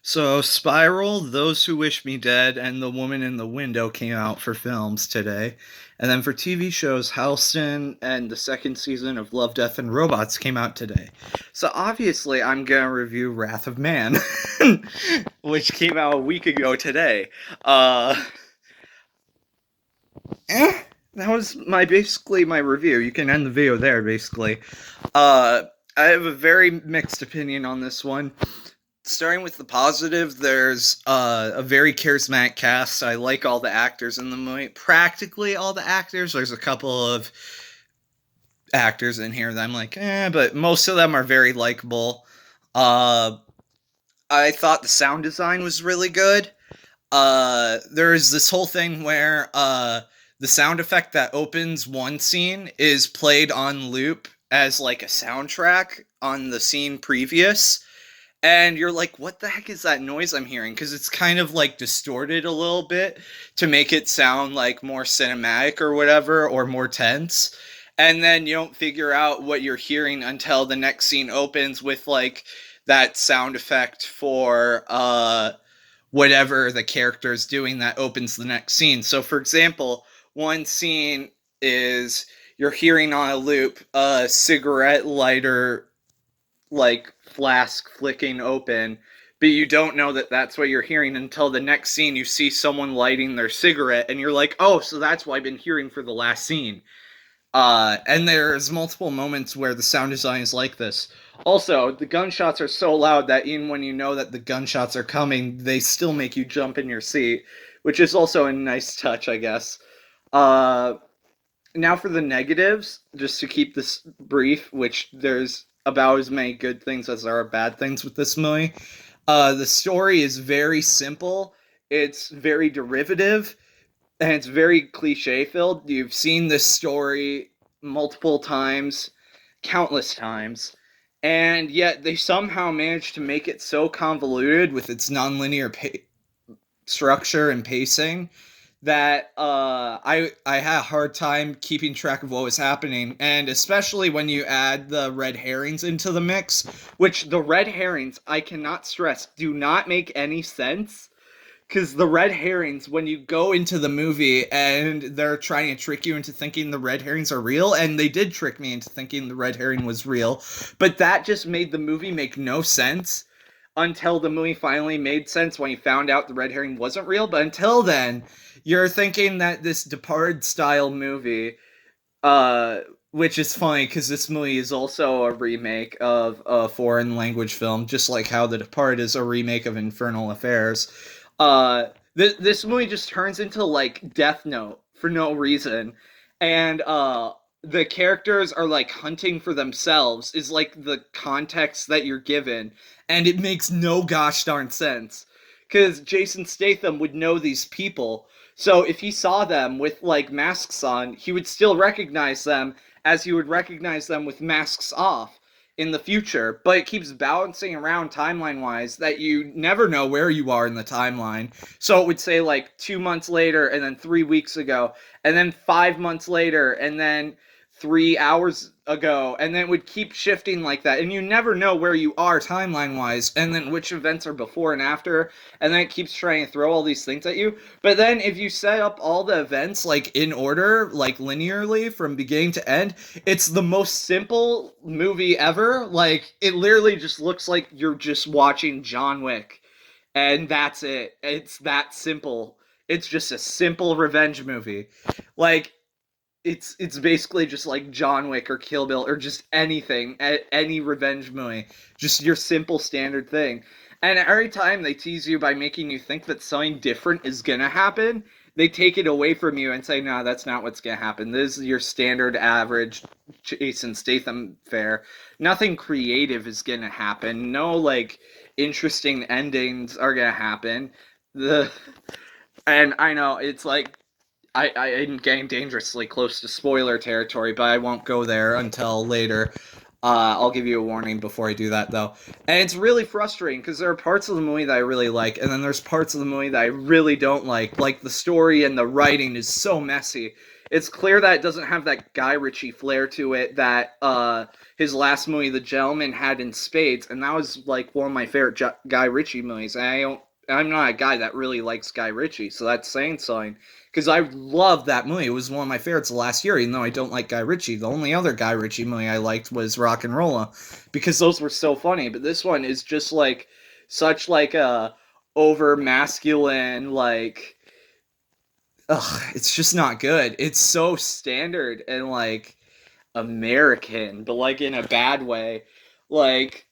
So, Spiral, Those Who Wish Me Dead, and The Woman in the Window came out for films today. And then for TV shows, Halston and the second season of Love, Death, and Robots came out today. So, obviously, I'm going to review Wrath of Man, which came out a week ago today. Uh, that was basically my review. You can end the video there, basically. Uh, I have a very mixed opinion on this one. Starting with the positive, there's a very charismatic cast. I like all the actors in the movie. Practically all the actors. There's a couple of actors in here that I'm like, but most of them are very likable. Uh, I thought the sound design was really good. There's this whole thing where the sound effect that opens one scene is played on loop as like a soundtrack on the scene previous, and you're like, what the heck is that noise I'm hearing? Because it's kind of like distorted a little bit to make it sound like more cinematic or whatever, or more tense. And then you don't figure out what you're hearing until the next scene opens with like that sound effect for whatever the character is doing that opens the next scene. So, for example, one scene is you're hearing on a loop a cigarette lighter like flask flicking open, but you don't know that that's what you're hearing until the next scene you see someone lighting their cigarette and you're like, oh, so that's what I've been hearing for the last scene. And there's multiple moments where the sound design is like this. Also, the gunshots are so loud that even when you know that the gunshots are coming, they still make you jump in your seat, which is also a nice touch, I guess. Uh, Now for the negatives, just to keep this brief, which there's about as many good things as there are bad things with this movie. The story is very simple. It's very derivative, and it's very cliche filled. You've seen this story multiple times, countless times, and yet they somehow managed to make it so convoluted with its nonlinear structure and pacing that I had a hard time keeping track of what was happening, and especially when you add the red herrings into the mix, which the red herrings, I cannot stress, do not make any sense. Because the red herrings, when you go into the movie and they're trying to trick you into thinking the red herrings are real, and they did trick me into thinking the red herring was real, but that just made the movie make no sense until the movie finally made sense when you found out the red herring wasn't real. But until then, you're thinking that this Departed style movie, uh, which is funny because this movie is also a remake of a foreign language film, just like how The Departed is a remake of Infernal Affairs. This movie just turns into like Death Note for no reason, and the characters are like hunting for themselves is like the context that you're given, and it makes no gosh darn sense. Because Jason Statham would know these people, so if he saw them with like masks on, he would still recognize them as he would recognize them with masks off in the future, but it keeps bouncing around timeline wise that you never know where you are in the timeline. So it would say like 2 months later, and then 3 weeks ago, and then 5 months later, and then 3 hours ago, and then it would keep shifting like that, and you never know where you are timeline wise, and then which events are before and after, and then it keeps trying to throw all these things at you. But then if you set up all the events like in order, like linearly from beginning to end, it's the most simple movie ever. Like it literally just looks like you're just watching John Wick, and that's it. It's that simple. It's just a simple revenge movie. Like it's basically just like John Wick or Kill Bill or just anything, any revenge movie, just your simple standard thing. And every time they tease you by making you think that something different is gonna happen, they take it away from you and say, "No, that's not what's gonna happen. This is your standard average Jason Statham fare. Nothing creative is gonna happen. No like interesting endings are gonna happen." The and I know it's like I'm getting dangerously close to spoiler territory, but I won't go there until later. I'll give you a warning before I do that, though. And it's really frustrating because there are parts of the movie that I really like, and then there's parts of the movie that I really don't like. Like, the story and the writing is so messy. It's clear that it doesn't have that Guy Ritchie flair to it that his last movie, The Gentleman, had in spades, and that was like one of my favorite Guy Ritchie movies. And I'm not a guy that really likes Guy Ritchie, so that's saying something. Because I loved that movie. It was one of my favorites last year, even though I don't like Guy Ritchie. The only other Guy Ritchie movie I liked was Rock and Rolla, because those were so funny. But this one is just like such like a over masculine, like, ugh, it's just not good. It's so standard and like American, but like in a bad way. Like,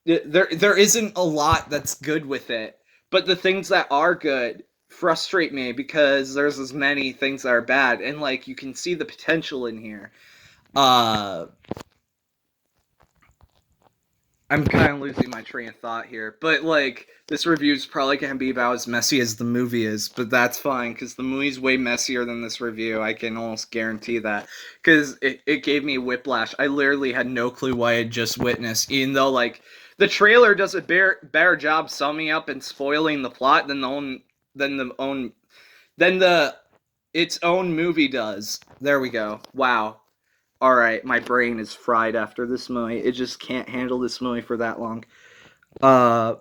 there isn't a lot that's good with it, but the things that are good frustrate me because there's as many things that are bad, and like you can see the potential in here. uh I'm kind of losing my train of thought here, but like this review is probably going to be about as messy as the movie is, but that's fine because the movie's way messier than this review. I can almost guarantee that because it gave me whiplash. I literally had no clue what I had just witnessed, even though like the trailer does a better job summing up and spoiling the plot than the its own movie does. There we go. Wow. All right, my brain is fried after this movie. It just can't handle this movie for that long. Uh,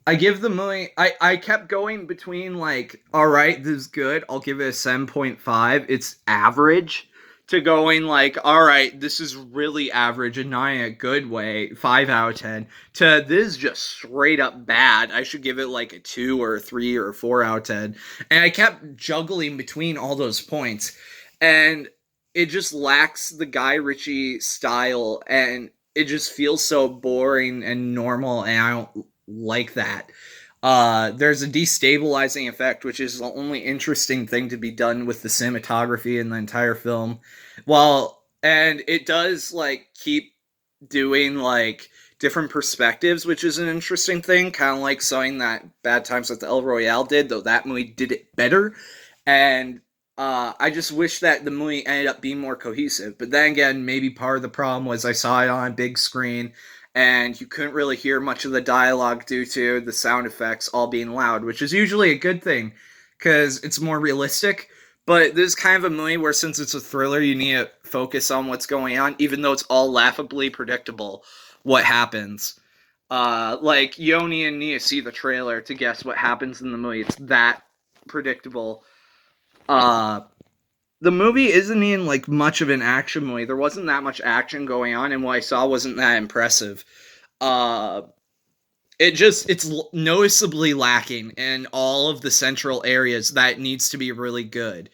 I give the movie. I kept going between like, all right, this is good. I'll give it a 7.5. It's average. To going like, all right, this is really average and not in a good way. 5 out of 10. To this is just straight up bad. I should give it like a 2 or a 3 or a 4 out of 10. And I kept juggling between all those points, and it just lacks the Guy Ritchie style, and it just feels so boring and normal, and I don't like that. There's a destabilizing effect, which is the only interesting thing to be done with the cinematography in the entire film. And it does like keep doing like different perspectives, which is an interesting thing, kind of like something that Bad Times at the El Royale did, though that movie did it better. And I just wish that the movie ended up being more cohesive. But then again, maybe part of the problem was I saw it on a big screen and you couldn't really hear much of the dialogue due to the sound effects all being loud, which is usually a good thing because it's more realistic. But this is kind of a movie where, since it's a thriller, you need to focus on what's going on, even though it's all laughably predictable what happens. Like, you don't even need to see the trailer to guess what happens in the movie. It's that predictable. Uh, the movie isn't even like much of an action movie. There wasn't that much action going on, and what I saw wasn't that impressive. Uh, it's noticeably lacking in all of the central areas that needs to be really good,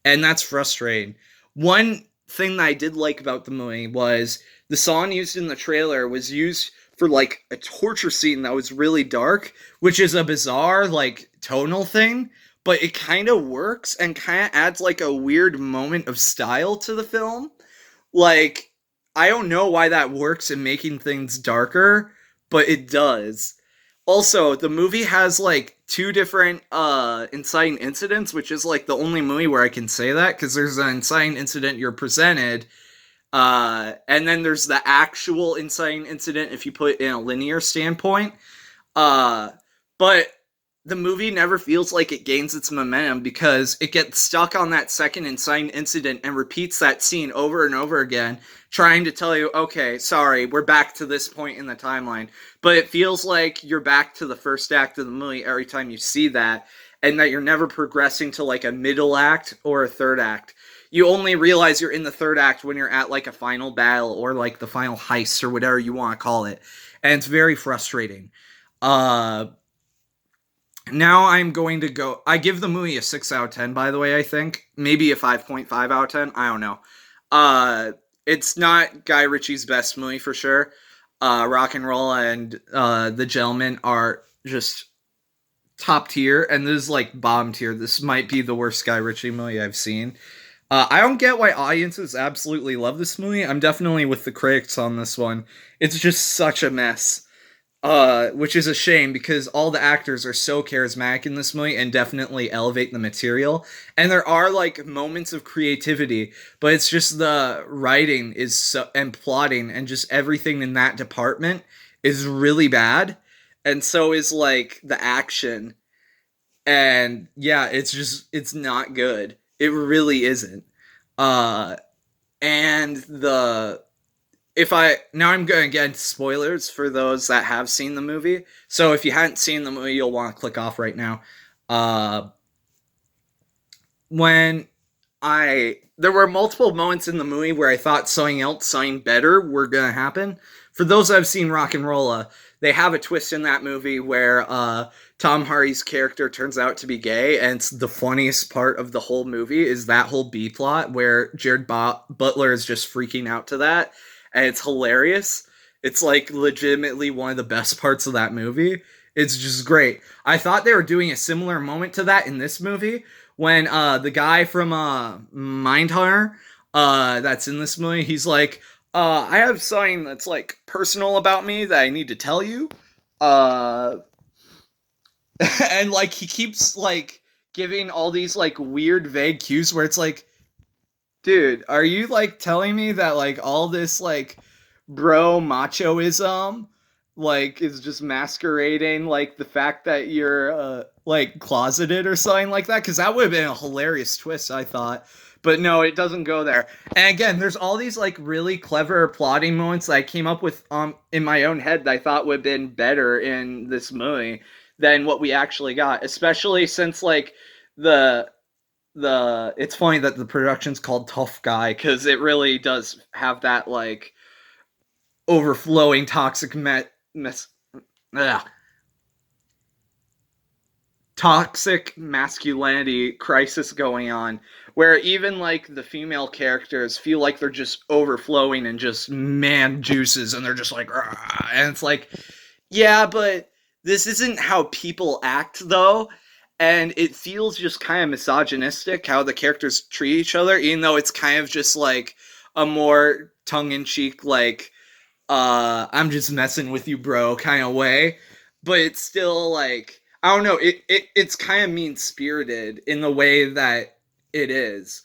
and that's frustrating. One thing that I did like about the movie was the song used in the trailer was used for like a torture scene that was really dark, which is a bizarre like tonal thing, but it kind of works and kind of adds like a weird moment of style to the film. Like, I don't know why that works in making things darker, but it does. Also, the movie has like two different inciting incidents, which is like the only movie where I can say that, because there's an inciting incident you're presented, and then there's the actual inciting incident if you put it in a linear standpoint. But the movie never feels like it gains its momentum because it gets stuck on that second inciting incident and repeats that scene over and over again, trying to tell you, okay, sorry, we're back to this point in the timeline. But it feels like you're back to the first act of the movie every time you see that, and that you're never progressing to like a middle act or a third act. You only realize you're in the third act when you're at like a final battle or like the final heist or whatever you want to call it. And it's very frustrating. Now I'm going to go. I give the movie a 6 out of 10, by the way, I think. Maybe a 5.5 out of 10. I don't know. It's not Guy Ritchie's best movie for sure. Rock and Roll and The Gentleman are just top tier, and this is like bottom tier. This might be the worst Guy Ritchie movie I've seen. I don't get why audiences absolutely love this movie. I'm definitely with the critics on this one. It's just such a mess. which is a shame because all the actors are so charismatic in this movie and definitely elevate the material. And there are like moments of creativity, but it's just the writing is so, and plotting and just everything in that department is really bad. And so is like the action. And yeah, it's not good. It really isn't. Uh and the if I now I'm going to get into spoilers for those that have seen the movie. So if you hadn't seen the movie, you'll want to click off right now. Uh, when I there were multiple moments in the movie where I thought something better were gonna happen. For those that have seen Rock and Rolla, they have a twist in that movie where Tom Hardy's character turns out to be gay, and it's the funniest part of the whole movie is that whole B plot where Butler is just freaking out to that, and it's hilarious. It's like legitimately one of the best parts of that movie. It's just great. I thought they were doing a similar moment to that in this movie when the guy from Mindhunter that's in this movie, he's like, I have something that's like personal about me that I need to tell you. Uh and like he keeps like giving all these like weird vague cues where it's like, dude, are you like telling me that like all this like bro machoism like is just masquerading like the fact that you're like closeted or something like that? Because that would have been a hilarious twist, I thought. But no, it doesn't go there. And again, there's all these like really clever plotting moments that I came up with in my own head that I thought would have been better in this movie than what we actually got, especially since like the it's funny that the production's called Tough Guy because it really does have that like overflowing toxic ugh, toxic masculinity crisis going on where even like the female characters feel like they're just overflowing and just man juices and they're just like "Rah," and it's like, yeah, but this isn't how people act though, and it feels just kind of misogynistic how the characters treat each other, even though it's kind of just like a more tongue-in-cheek like I'm just messing with you bro kind of way, but it's still like I don't know, it's kind of mean-spirited in the way that it is,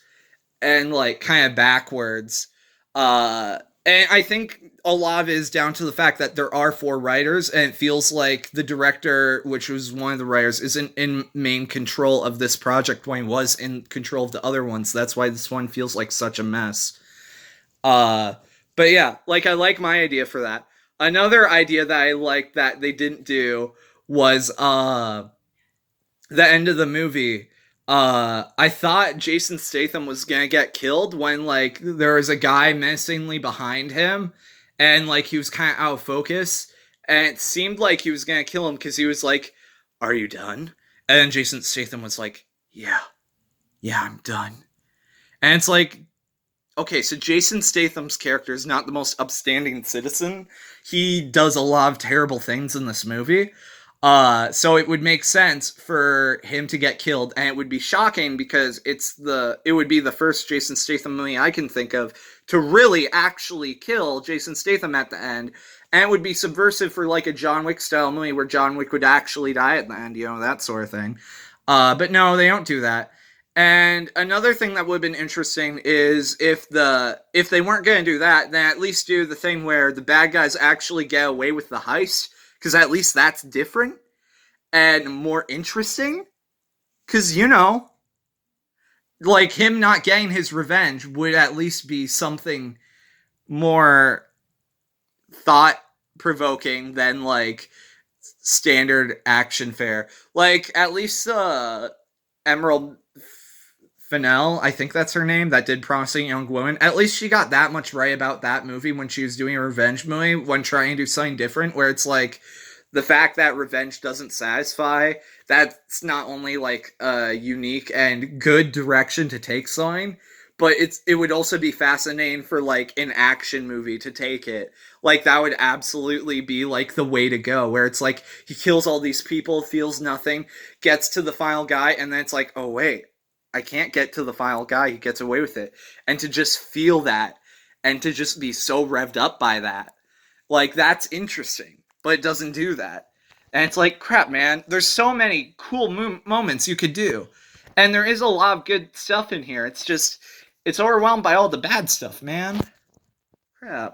and like kind of backwards. And I think a lot of it is down to the fact that there are four writers, and it feels like the director, which was one of the writers, isn't in main control of this project when he was in control of the other ones. That's why this one feels like such a mess. Uh, but yeah, like I like my idea for that. Another idea that I like that they didn't do was the end of the movie. I thought Jason Statham was gonna get killed when like there was a guy menacingly behind him, and like he was kind of out of focus, and it seemed like he was gonna kill him because he was like, "Are you done?" And then Jason Statham was like, "Yeah, yeah, I'm done." And it's like, okay, so Jason Statham's character is not the most upstanding citizen. He does a lot of terrible things in this movie. So it would make sense for him to get killed, and it would be shocking because it would be the first Jason Statham movie I can think of to really actually kill Jason Statham at the end, and it would be subversive for like a John Wick style movie where John Wick would actually die at the end, you know, that sort of thing. But no, they don't do that. And another thing that would have been interesting is if they weren't going to do that, then at least do the thing where the bad guys actually get away with the heist, because at least that's different and more interesting. Because you know, like him not getting his revenge would at least be something more thought provoking than like standard action fare. Like at least Emerald Fennell, I think that's her name, that did Promising Young Woman. At least she got that much right about that movie when she was doing a revenge movie, when trying to do something different, where it's like the fact that revenge doesn't satisfy, that's not only like a unique and good direction to take something, but it would also be fascinating for like an action movie to take it. Like that would absolutely be like the way to go, where it's like he kills all these people, feels nothing, gets to the final guy, and then it's like, oh wait, I can't get to the final guy. He gets away with it. And to just feel that and to just be so revved up by that, like, that's interesting. but it doesn't do that. And it's like, crap, man. There's so many cool moments you could do, and there is a lot of good stuff in here. It's just, it's overwhelmed by all the bad stuff, man. Crap.